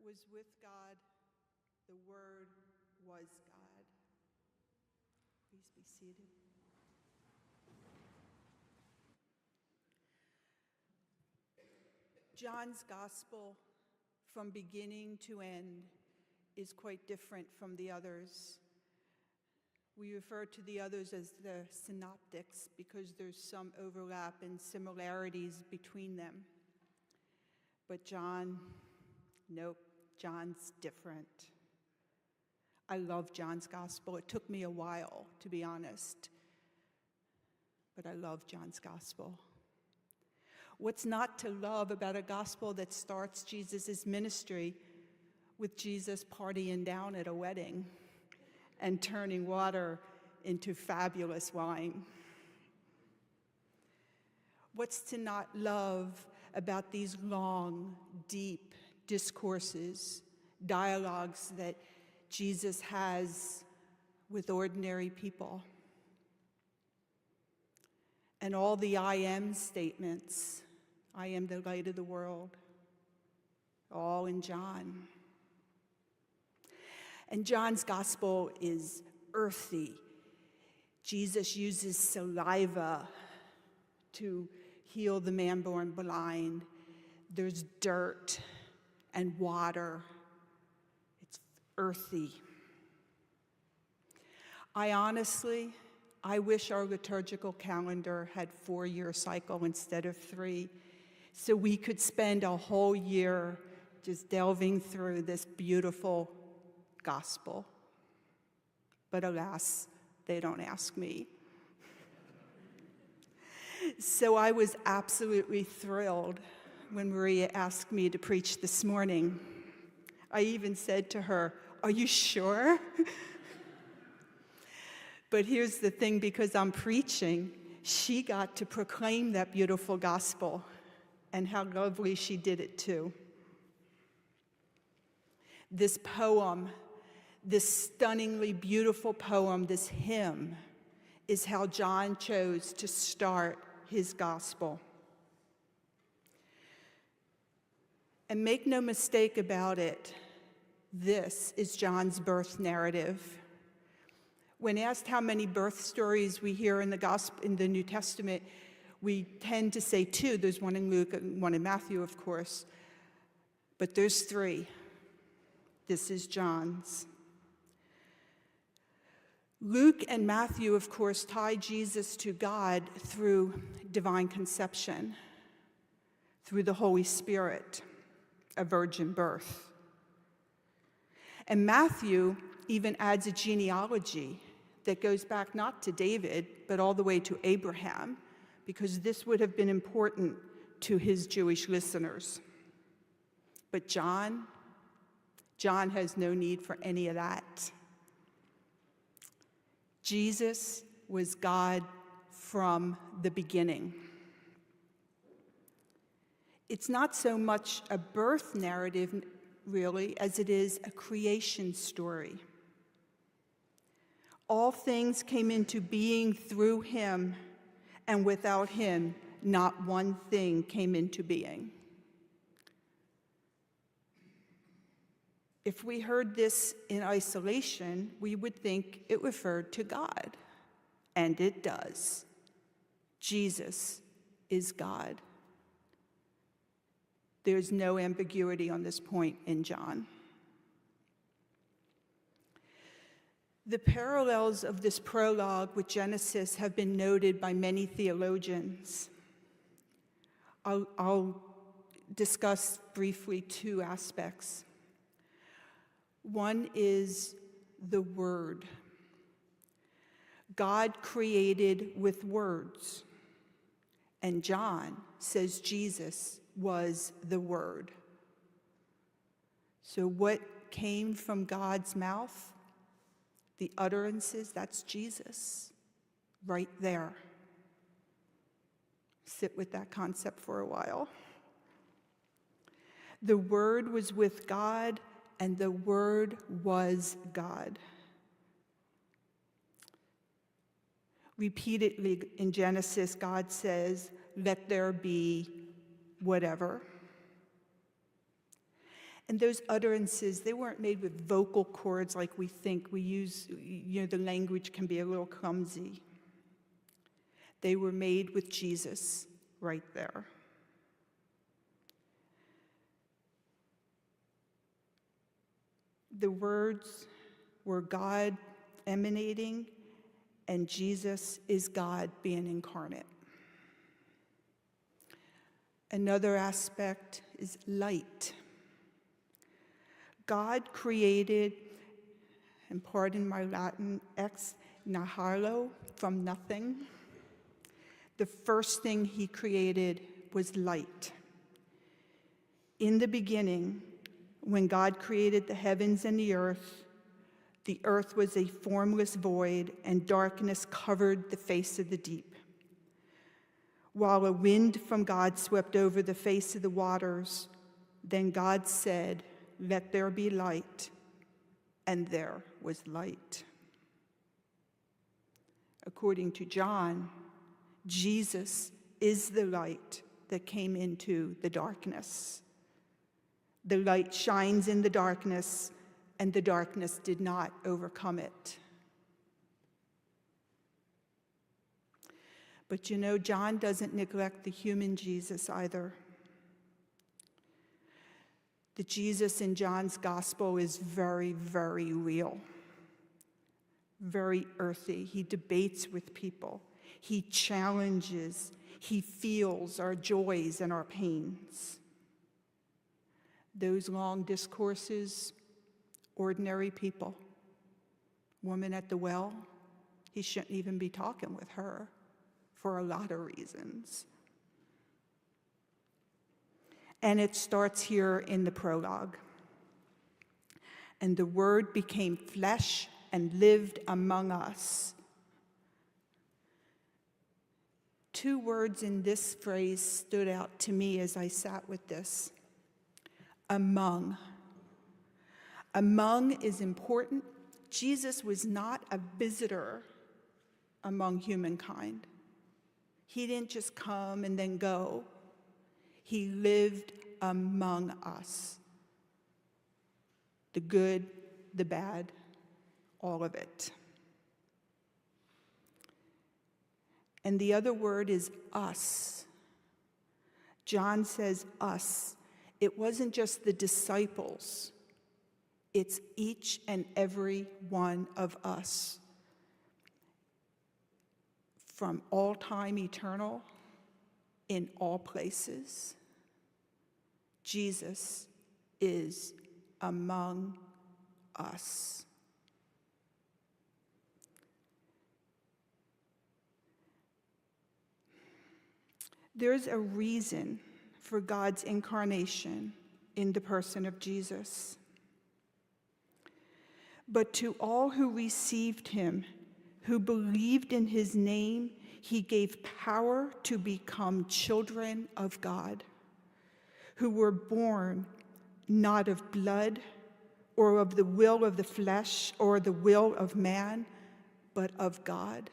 was with God. The Word was God. Please be seated. John's gospel, from beginning to end, is quite different from the others. We refer to the others as the synoptics because there's some overlap and similarities between them. But John, nope, John's different. I love John's gospel. It took me a while, to be honest, but I love John's gospel. What's not to love about a gospel that starts Jesus' ministry with Jesus partying down at a wedding and turning water into fabulous wine? What's to not love about these long, deep discourses, dialogues that Jesus has with ordinary people? And all the I am statements, I am the light of the world, all in John. And John's gospel is earthy. Jesus uses saliva to heal the man born blind. There's dirt and water. It's earthy. I wish our liturgical calendar had 4-year cycle instead of 3, so we could spend a whole year just delving through this beautiful gospel. But alas, they don't ask me. So I was absolutely thrilled when Maria asked me to preach this morning. I even said to her, "Are you sure?" But here's the thing, because I'm preaching, she got to proclaim that beautiful gospel, and how lovely she did it too. This poem, this stunningly beautiful poem, this hymn, is how John chose to start his gospel. And make no mistake about it, this is John's birth narrative. When asked how many birth stories we hear in the New Testament, we tend to say 2. There's one in Luke and one in Matthew, of course, but there's 3. This is John's. Luke and Matthew, of course, tie Jesus to God through divine conception, through the Holy Spirit, a virgin birth. And Matthew even adds a genealogy that goes back not to David, but all the way to Abraham, because this would have been important to his Jewish listeners. But John has no need for any of that. Jesus was God from the beginning. It's not so much a birth narrative, really, as it is a creation story. All things came into being through him, and without him, not one thing came into being. If we heard this in isolation, we would think it referred to God, and it does. Jesus is God. There's no ambiguity on this point in John. The parallels of this prologue with Genesis have been noted by many theologians. I'll discuss briefly 2 aspects. One is the Word. God created with words, and John says Jesus was the Word. So what came from God's mouth? The utterances, that's Jesus, right there. Sit with that concept for a while. The Word was with God, and the Word was God. Repeatedly in Genesis, God says, "Let there be whatever." And those utterances, they weren't made with vocal cords like we think. We use, the language can be a little clumsy. They were made with Jesus right there. The words were God emanating, and Jesus is God being incarnate. Another aspect is light. God created, and pardon my Latin, ex nihilo, from nothing. The first thing he created was light. In the beginning, when God created the heavens and the earth was a formless void, and darkness covered the face of the deep. While a wind from God swept over the face of the waters, then God said, "Let there be light," and there was light. According to John, Jesus is the light that came into the darkness. The light shines in the darkness, and the darkness did not overcome it. But John doesn't neglect the human Jesus either. The Jesus in John's gospel is very, very real, very earthy. He debates with people. He challenges. He feels our joys and our pains. Those long discourses, ordinary people. Woman at the well, he shouldn't even be talking with her for a lot of reasons. And it starts here in the prologue. And the Word became flesh and lived among us. Two words in this phrase stood out to me as I sat with this. Among. Among is important. Jesus was not a visitor among humankind. He didn't just come and then go. He lived among us. The good, the bad, all of it. And the other word is us. John says us. It wasn't just the disciples. It's each and every one of us. From all time eternal, in all places, Jesus is among us. There's a reason for God's incarnation in the person of Jesus. But to all who received him, who believed in his name, he gave power to become children of God, who were born not of blood or of the will of the flesh or the will of man, but of God.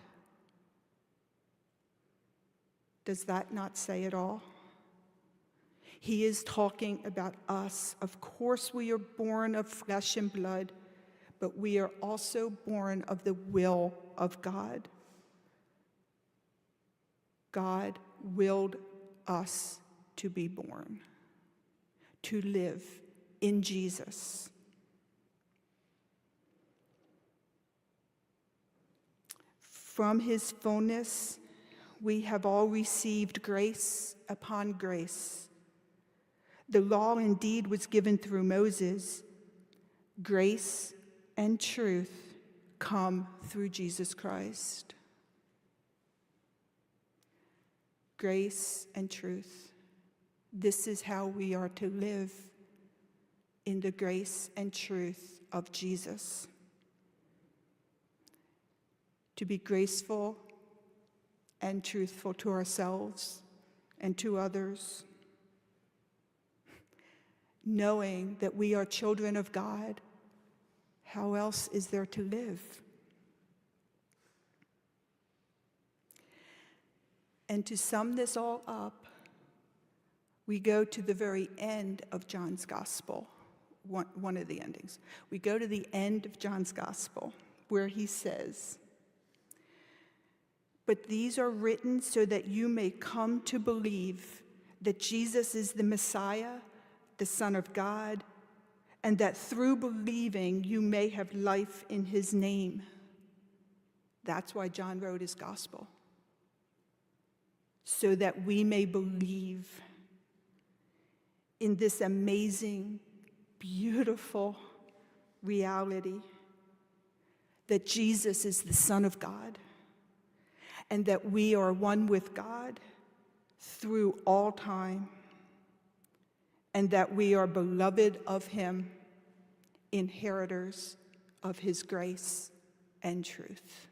Does that not say it all? He is talking about us. Of course, we are born of flesh and blood, but we are also born of the will of God. God willed us to be born, to live in Jesus. From his fullness, we have all received grace upon grace. The law indeed was given through Moses. Grace and truth come through Jesus Christ. Grace and truth. This is how we are to live, in the grace and truth of Jesus. To be graceful and truthful to ourselves and to others, knowing that we are children of God. How else is there to live? And to sum this all up, we go to the very end of John's gospel, one of the endings. We go to the end of John's Gospel, where he says, "But these are written so that you may come to believe that Jesus is the Messiah, the Son of God, and that through believing you may have life in his name." That's why John wrote his gospel, so that we may believe in this amazing, beautiful reality that Jesus is the Son of God, and that we are one with God through all time, and that we are beloved of him, inheritors of his grace and truth.